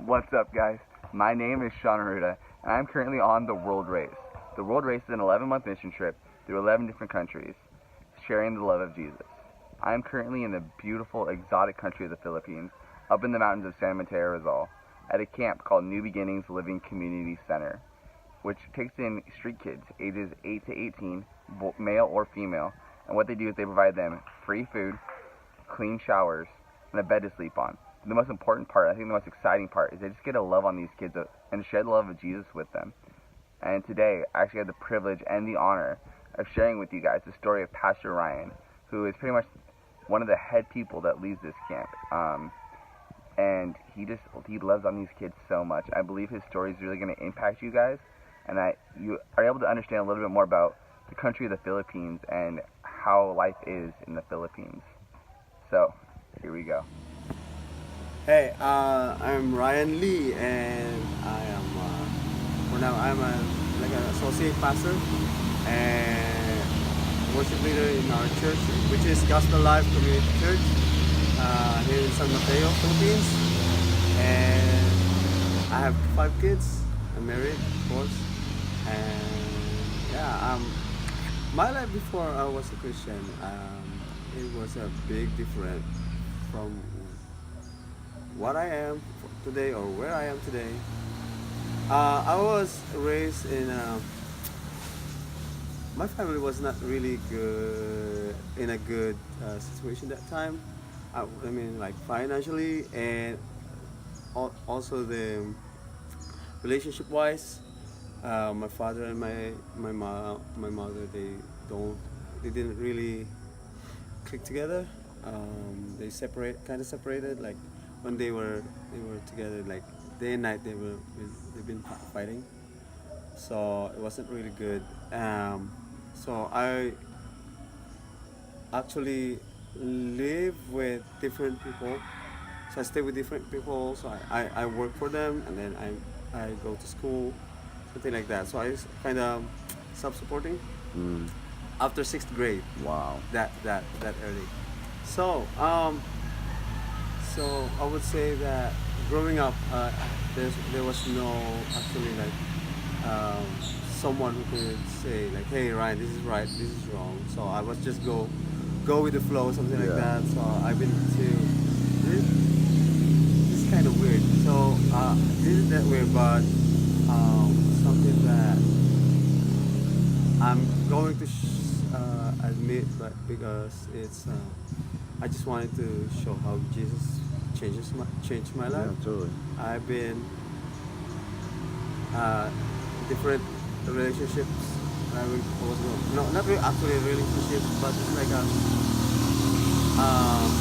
What's up, guys? My name is Sean Aruda, and I'm currently on the World Race. The World Race is an 11-month mission trip through 11 different countries, sharing the love of Jesus. I am currently in the beautiful, exotic country of the Philippines, up in the mountains of San Mateo, Rizal, at a camp called New Beginnings Living Community Center, which takes in street kids ages 8 to 18, male or female, and what they do is they provide them free food, clean showers, and a bed to sleep on. The most important part, I think the most exciting part, is they just get to love on these kids and share the love of Jesus with them. And today, I actually had the privilege and the honor of sharing with you guys the story of Pastor Ryan, who is pretty much one of the head people that leads this camp. And he loves on these kids so much. I believe his story is really going to impact you guys, and you are able to understand a little bit more about the country of the Philippines and how life is in the Philippines. So, here we go. Hey, I'm Rhayan Lee, and I am for now I'm like an associate pastor and worship leader in our church, which is Gospel Life Community Church here in San Mateo, Philippines. And I have 5 kids. I'm married, of course, and yeah, my life before I was a Christian, it was a big difference from what I am today or where I am today. I was raised in my family was not really good in a good situation that time. I mean, like financially and also the relationship wise. My father and my mother, they didn't really click together. Kind of separated. Like when they were together, like day and night they've been fighting. So it wasn't really good. So I actually live with different people. So I stay with different people. So I work for them, and then I go to school, something like that. So I kind of self-supporting Mm, after 6th grade. wow. That early. So so I would say that growing up, there was no actually like um, someone who could say like, "Hey, Ryan, this is right, this is wrong." So I was just go with the flow, something like Yeah. that. So I've been to this, this is kind of weird. So this is that weird, but something that I'm going to admit, but because it's I just wanted to show how Jesus changed my Yeah, life. totally. I've been uh, different relationships. I was no, not really actually a relationship, but it's like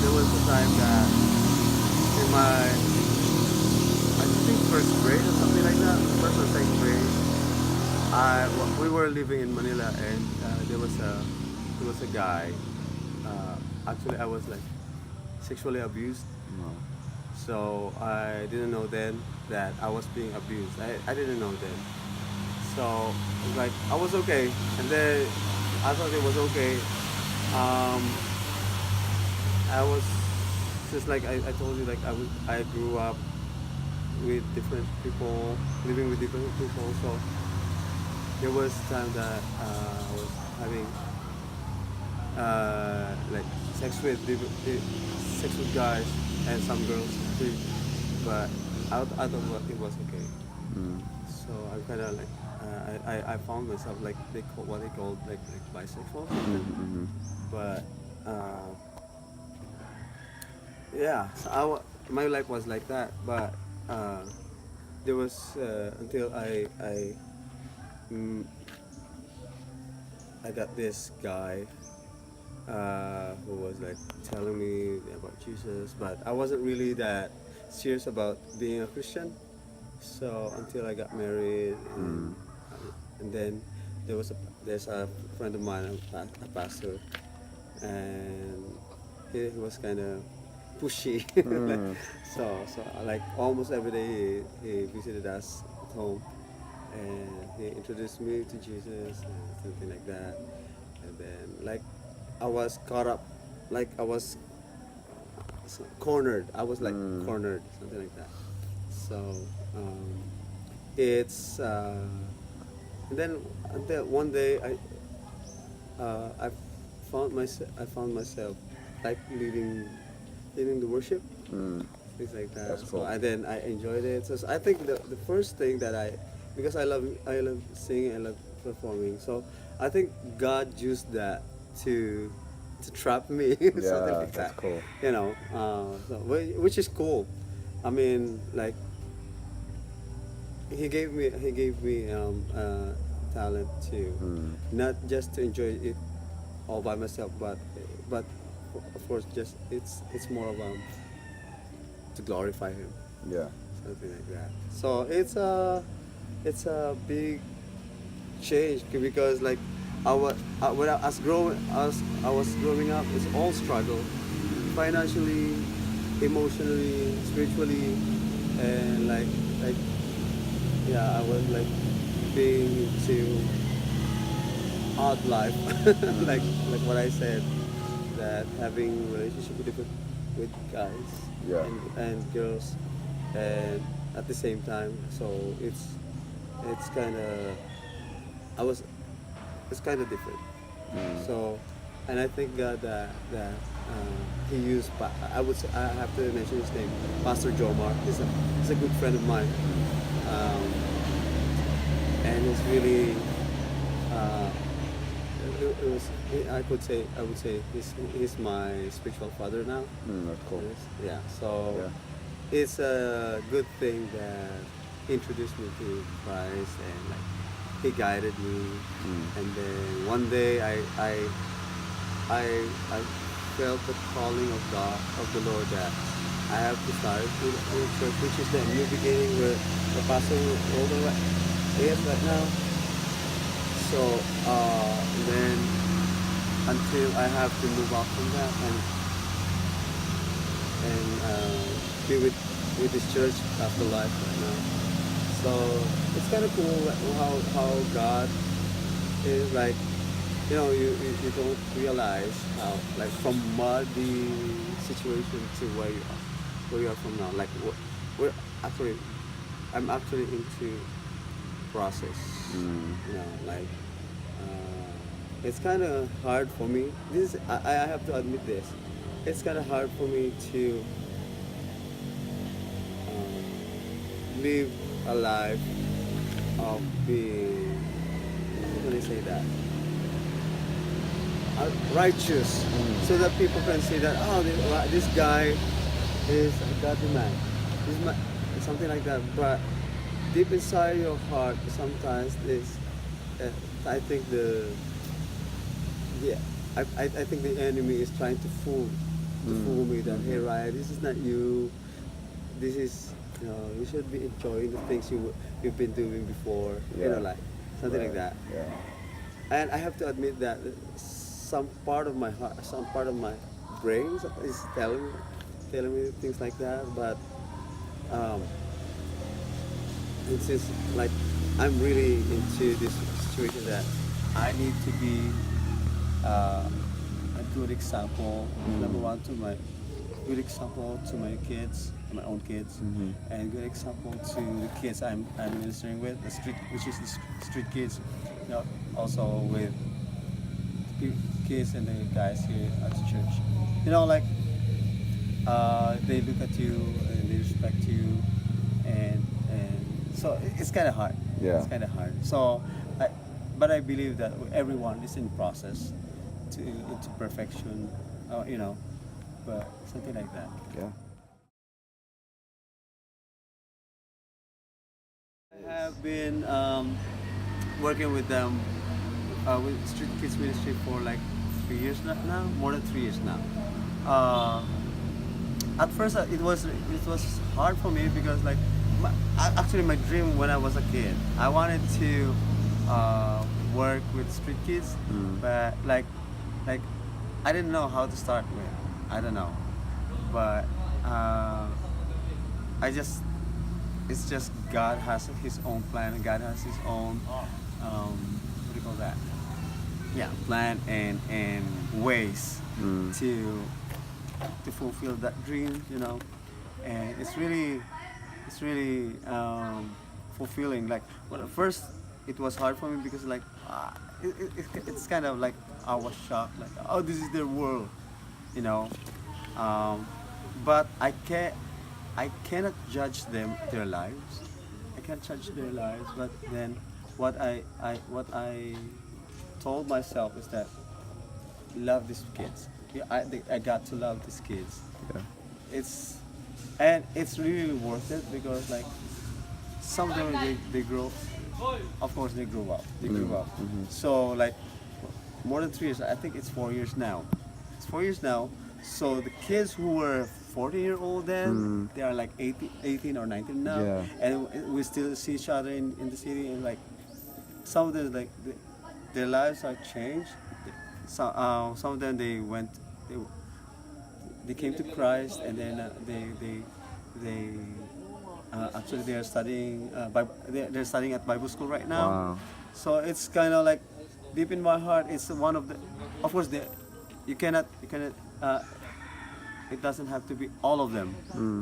there was a time that in my I think 1st grade or something like that, 1st or 2nd grade, we were living in Manila, and there was a guy. Actually, I was like sexually abused. No. So I didn't know then that I was being abused. I didn't know then. So it's like I was okay, and then I thought it was okay. Um, I was just like I told you, like I grew up with different people, living with different people. So there was time that I was having like sex with guys and some girls too, but I thought it was okay. Mm. So I kind of like I found myself like what they call like bisexual or something. Mm-hmm. But uh, yeah, so my life was like that. But there was until mm, I got this guy who was like telling me about Jesus, but I wasn't really that serious about being a Christian. So until I got married, Mm. and then there's a friend of mine, a pastor, and he was kind of pushy. Like, Mm. so like almost every day he visited us at home, and he introduced me to Jesus and something like that. And then like I was caught up, like I was cornered. I was like Mm. cornered, something like that. So it's and then one day I found myself like leading the worship, Mm, things like that. that's So cool. and then I enjoyed it. So I think the first thing that because I love singing, I love performing. So I think God used that to trap me, something Yeah, like that's that. cool. Which is cool. I mean, like he gave me talent to Mm, not just to enjoy it all by myself, but of course just it's more of to glorify him, yeah. something like that. So it's a big change because like when I was growing up, it's all struggle, financially, emotionally, spiritually, and like yeah, I was like being into odd life, like Mm, like what I said, that having relationship with guys yeah. and girls, and at the same time. So it's kind of I was it's kind of different. Mm, So, and I think that he used. I would say, I have to mention his name, Pastor Jomar. He's a good friend of mine, um, and he's really. Uh, it was. I would say he's my spiritual father now. that's cool. Yes. Yeah. So Yeah. it's a good thing that he introduced me to Christ, and like he guided me. Mm, And then one day I I felt the calling of God, of the Lord, that I have to start in church, which is the new beginning where the pastor over is right now. So then until I have to move out from that and be with this church after life right now. So it's kind of cool like, how God is like, you don't realize how, like, from muddy situation to where you are from now. Like we're actually I'm actually into process. mm, Like it's kind of hard for me. I have to admit this. It's kind of hard for me to live a life of being, how can I say that, righteous, so that people can say that, oh, this guy is a godly man, something like that. But deep inside your heart, sometimes uh, I think yeah, I think the enemy is trying to fool me that, hey, Ryan, this is not you. This is, you should be enjoying the things you've been doing before, yeah. like something like Right. that. Yeah. And I have to admit that some part of my heart, some part of my brain is telling me things like that. But um, it's just like I'm really into this situation that I need to be uh, a good example. Number Mm, one, to my good example to my kids, my own kids, mhm. and good example to the kids I'm ministering with, the street, which is the street kids. Also with the kids and the guys here at the church. Like they look at you and they respect you, and so it's kind of hard. Yeah. It's kind of hard. So, I, but I believe that everyone is in process into perfection. But something like that. Yeah. I have been working with them with Street Kids Ministry for like 3 years now, more than 3 years now. Uh, at first, it was hard for me because like actually my dream when I was a kid, I wanted to work with street kids, Mm, but like I didn't know how to start with. I don't know, but I just it's just God has His own plan, and God has His own what do you call that? Yeah, plan and ways mm, to fulfill that dream, and it's it's really fulfilling. Like, well, at first it was hard for me because like it's kind of like I was shocked. Like, oh, this is their world, you know. Um, but I cannot judge their lives. I can't judge their lives. But then what I told myself is that love these kids. Yeah, I got to love these kids. Yeah. It's and it's really worth it because like some of them they grow. Of course they grew up. They grew up. So like more than 3 years. I think it's 4 years now. It's 4 years now. So the kids who were 40-year-old then, they are like 18 or 19 now, Yeah. and we still see each other in the city. And like some of them, like their lives are changed. Some of them they came to Christ, and then they actually they are studying they're studying at Bible school right now. Wow. So it's kind of like deep in my heart. It's one of the, of course, you cannot. It doesn't have to be all of them,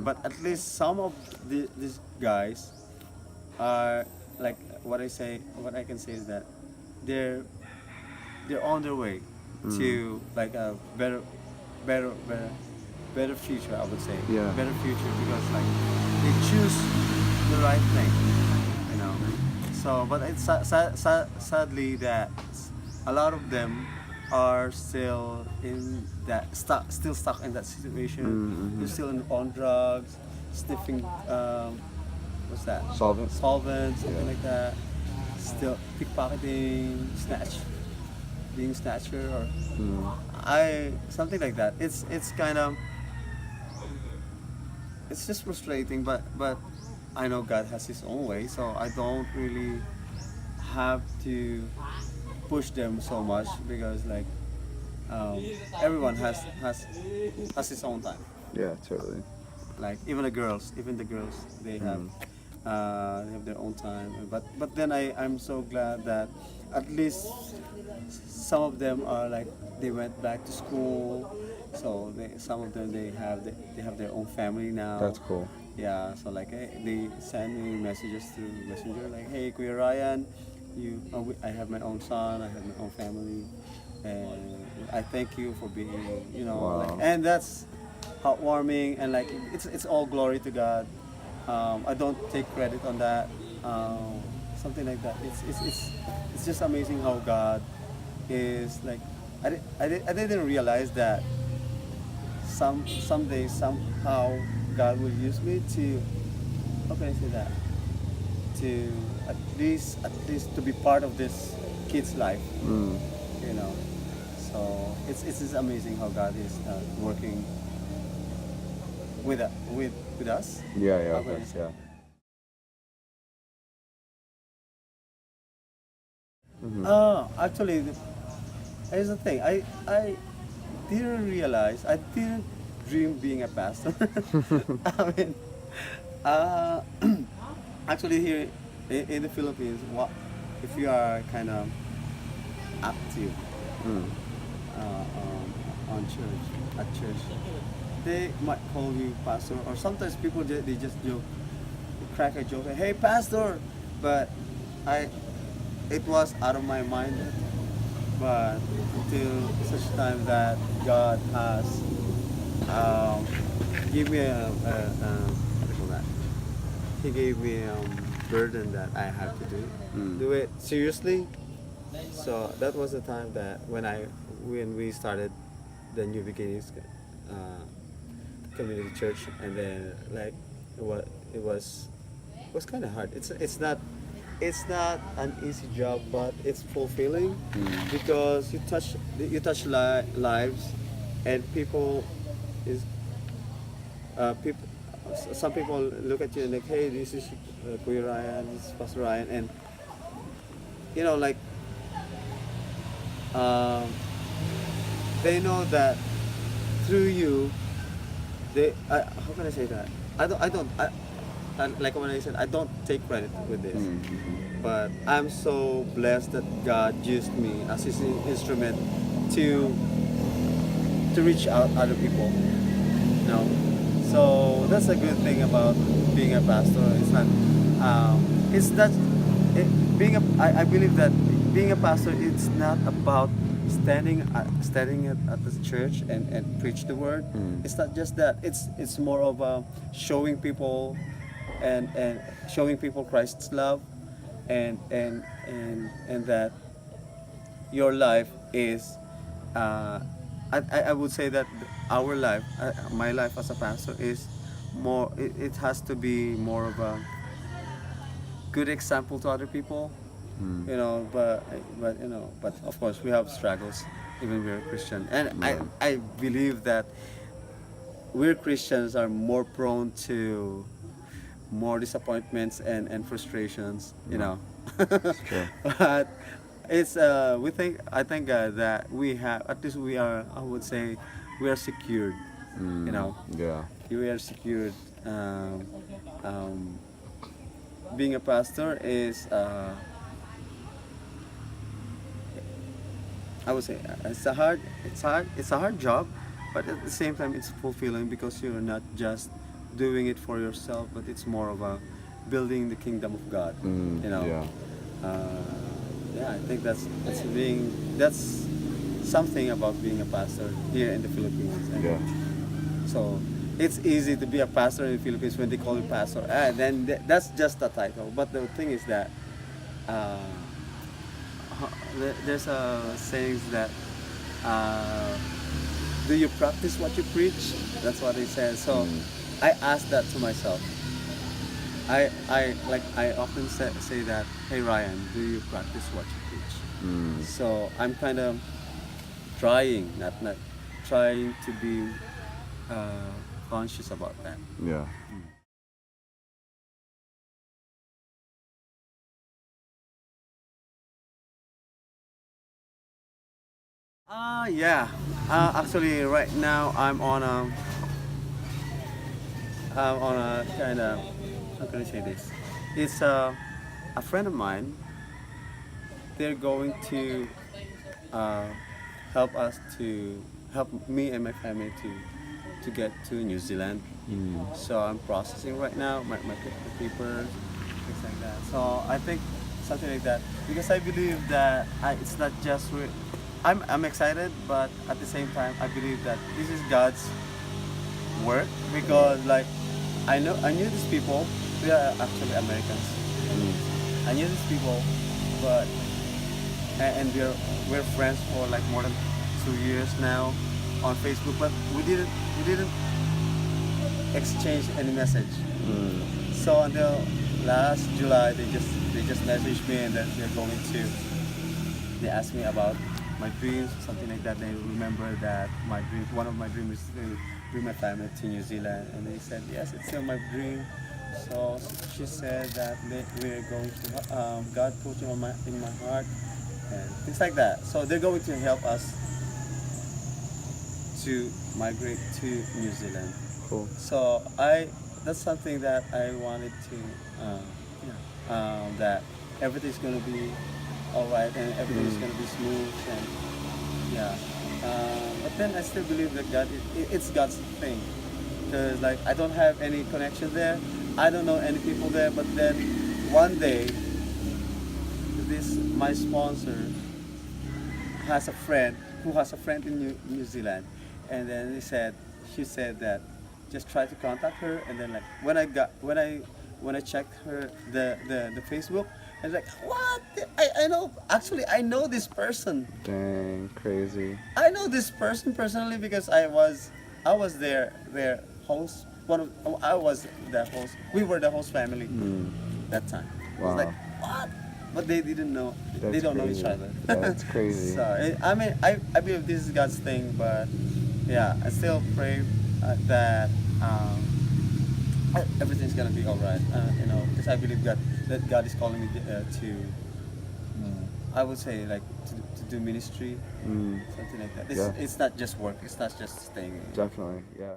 but at least some of these guys are like what I can say is that they're on their way to like a better better future, I would say. Yeah. Better future because like they choose the right thing, you know. So, but it's sadly that a lot of them are still in that still stuck in that situation. They're still on drugs, sniffing what's that? Solvent. Solvents, something Yeah. like that. Still pickpocketing, being snatcher, or something like that. It's kind of, it's just frustrating, but I know God has His own way, so I don't really have to push them so much because like everyone has his own time. Yeah, totally. Like even the girls, they have their own time. But then I'm so glad that at least some of them are like they went back to school, so some of them they have their own family now. That's cool. Yeah, so like they send me messages through Messenger like, hey, Kuya Ryan, I have my own son, I have my own family, and I thank you for being, Wow. like, and that's heartwarming, and like it's all glory to God. I don't take credit on that, something like that. It's just amazing how God is like. I didn't realize that someday somehow God will use me to, how can I say that, to at least to be part of this kid's life, you know. So it's just amazing how God is working with us. Yeah, yeah, How of can I course, say? yeah. Actually, here's the thing. I didn't realize. I didn't dream being a pastor. I mean, uh, actually here in the Philippines, if you are kind of active on at church, they might call you pastor, or sometimes people they just joke, crack a joke, hey pastor, but it was out of my mind. But until such time that God has give me what do you call that? He gave me a burden that I have to do it seriously. So that was the time that when we started the New Beginnings community church, and then like it was kind of hard. It's not an easy job, but it's fulfilling because you touch lives, and people is people. Some people look at you and like, hey, this is Kuya Ryan, this is Pastor Ryan, and like they know that through you, how can I say that? Like when I said, I don't take credit with this, but I'm so blessed that God used me as His instrument to reach out other people. So that's a good thing about being a pastor. It's not being a. I believe that being a pastor, it's not about standing at the church and preach the word. It's not just that. It's more of showing people and showing people Christ's love, and that your life is. Uh, I would say that our life, my life as a pastor, is more. It has to be more of a good example to other people, but of course we have struggles, even we're Christian, and I believe that we're Christians are more prone to more disappointments and frustrations, True. but it's we think I think that we have, at least we are, I would say, we are secured, you know Yeah. we are secured. Um, Being a pastor is, I would say, it's a hard job, but at the same time it's fulfilling because you're not just doing it for yourself, but it's more of a building the kingdom of God. You know, Yeah. uh, yeah, I think that's something about being a pastor here in the Philippines. And Yeah. so it's easy to be a pastor in the Philippines when they call you pastor. Then that's just a title. But the thing is that. Uh, there's a saying that, uh, do you practice what you preach? That's what it says. So I ask that to myself. I often say that, hey Ryan, do you practice what you preach? So I'm kind of trying, not trying to be uh, conscious about that. Yeah. Yeah. Actually, right now I'm on a kind of, how can I say this? It's a friend of mine. They're going to uh, help us to help me and my family to get to New Zealand. So I'm processing right now my papers, things like that. So I think something like that, because I believe that it's not just I'm excited, but at the same time I believe that this is God's work, because like I knew these people. We are actually Americans. I knew these people, but and we're friends for like more than 2 years now on Facebook, but we didn't exchange any message. So until last July, they just messaged me, and then they asked me about my dreams, something like that. They remember that one of my dreams is to bring my family to New Zealand, and they said yes, it's still my dream. So she said that we're going to, God put you in my heart, and things like that. So they're going to help us to migrate to New Zealand. Cool. So that's something that I wanted to, that everything's gonna be all right and everything's gonna be smooth, and yeah. But then I still believe that it's God's thing, because like I don't have any connection there. I don't know any people there. But then one day, this my sponsor has a friend in New Zealand, and then she said that just try to contact her, and then like when I checked her the Facebook, I was like, what? I know, actually I know this person. Dang, crazy. I know this person personally because I was their host. I was the host. We were the host family that time. I was like, Wow. what? But they didn't know. They That's don't know crazy. each other. That's crazy. So I mean, I believe this is God's thing, but yeah, I still pray that everything's gonna be all right. Because I believe that God is calling me to. I would say like to do ministry, something like that. Yeah. It's not just work. It's not just staying. Definitely. Yeah.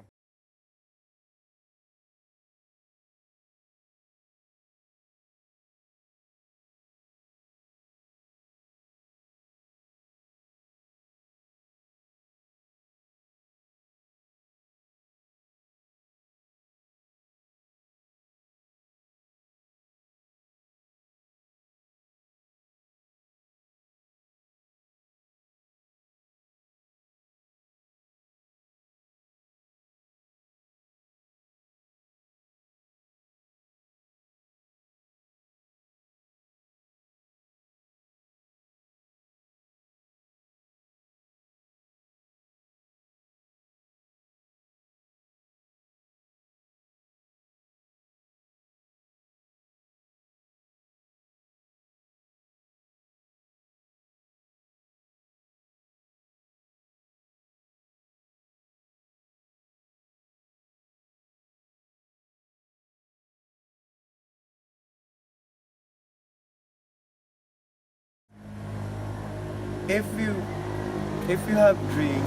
if you have dream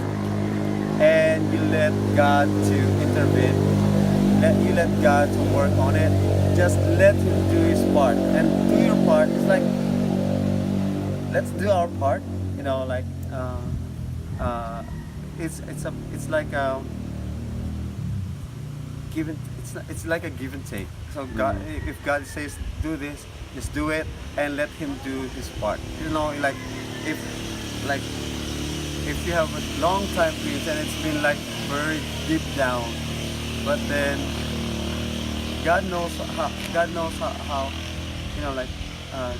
and you let God to intervene, let God to work on it, just let Him do His part and do your part. It's like, let's do our part, you know, like it's like a give and it's like a give and take. So God, if God says do this, just do it and let Him do His part. You know, like if you have a long time dreams and it's been like very deep down, but then God knows how you know, like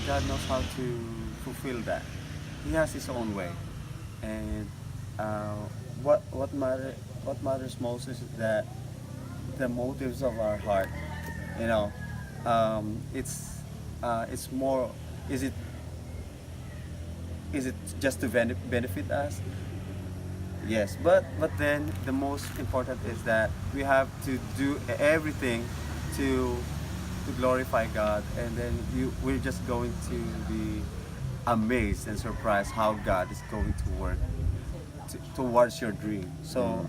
God knows how to fulfill that. He has His own way, and what matters most is that the motives of our heart. You know, it's more. Is it just to benefit us? Yes, but then the most important is that we have to do everything to glorify God, and then we're just going to be amazed and surprised how God is going to work towards your dream. So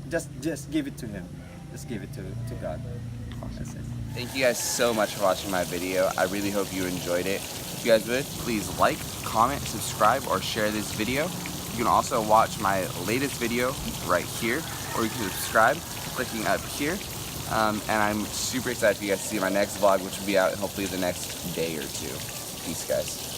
just give it to Him. Just give it to God. That's it. Thank you guys so much for watching my video. I really hope you enjoyed it. If you guys would, please like, comment, subscribe, or share this video. You can also watch my latest video right here, or you can subscribe clicking up here. And I'm super excited for you guys to see my next vlog, which will be out hopefully the next day or two. Peace, guys.